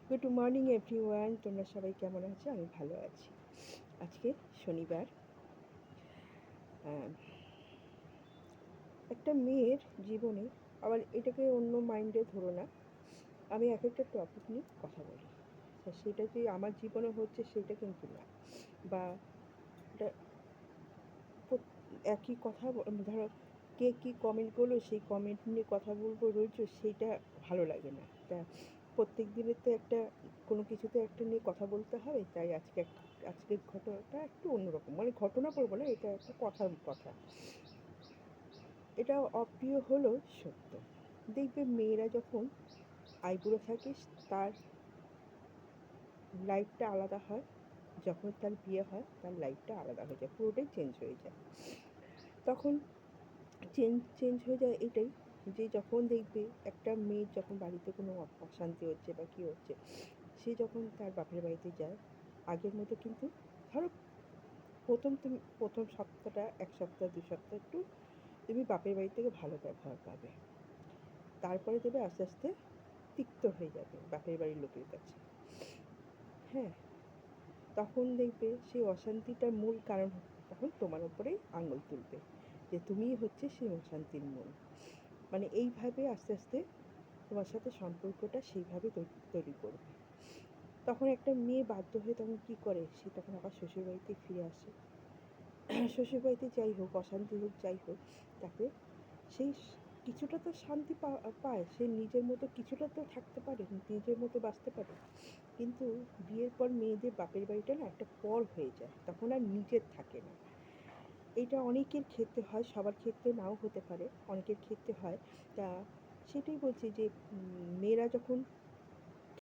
Good morning everyone, তোমরা সবাই কেমন আছো? আমি ভালো আছি। আজকে শনিবার। আহ, একটা মেয়ের জীবনে, আবার এটাকে অন্য মাইন্ডে ধরো না, আমি এক একটা টপিক নিয়ে কথা বলি। তা সেটা যে আমার জীবনে হচ্ছে সেটা কিন্তু না, বা এটা একই কথা ধরো কে কী কমেন্ট করলো সেই কমেন্ট নিয়ে কথা বলবো রোজ, সেইটা ভালো লাগে না। তা প্রত্যেক দিনের তো একটা কোনো কিছুতে একটা নিয়ে কথা বলতে হবে, তাই আজকের ঘটনাটা একটু অন্যরকম, মানে ঘটনা বলবো না, এটা একটা কথার কথা। এটা অপ্রিয় হলো সত্য। দেখবে মেয়েরা যখন আইবুড়ো থাকে তার লাইফটা আলাদা হয়, যখন তার বিয়ে হয় তার লাইফটা আলাদা হয়ে যায়, পুরোটাই চেঞ্জ হয়ে যায়। তখন চেঞ্জ হয়ে যায় এটাই, যে যখন দেখবে একটা মেয়ের যখন বাড়িতে কোনো অশান্তি হচ্ছে বা কী হচ্ছে, সে যখন তার বাপের বাড়িতে যায়, আগের মতো কিন্তু ধরো প্রথম সপ্তাহটা, 1 সপ্তাহ 2 সপ্তাহ একটু তুমি বাপের বাড়ি থেকে ভালো ব্যবহার পাবে, তারপরে দেবে আস্তে আস্তে তিক্ত হয়ে যাবে বাপের বাড়ির লোকের কাছে। হ্যাঁ, তখন দেখবে সেই অশান্তিটার মূল কারণ তখন তোমার উপরেই আঙুল তুলবে, যে তুমিই হচ্ছে সেই অশান্তির মূল। মানে এইভাবে আস্তে আস্তে তোমার সাথে সম্পর্কটা সেইভাবে তৈরি করবে। তখন একটা মেয়ে বাধ্য হয়ে তখন কী করে, সে তখন আবার শ্বশুরবাড়িতে ফিরে আসে। শ্বশুরবাড়িতে যাই হোক, অশান্তি হোক, যাই হোক, তাকে সেই কিছুটা তো শান্তি পায়, সে নিজের মতো কিছুটা তো থাকতে পারে, নিজের মতো বাঁচতে পারে। কিন্তু বিয়ের পর মেয়েদের বাপের বাড়িটা না একটা পর হয়ে যায়, তখন আর নিজের থাকে না। এটা অনেকের ক্ষেত্রে হয়, সবার ক্ষেত্রে নাও হতে পারে, অনেকের ক্ষেত্রে হয়। তা সেটাই বলছি যে মেয়েরা যখন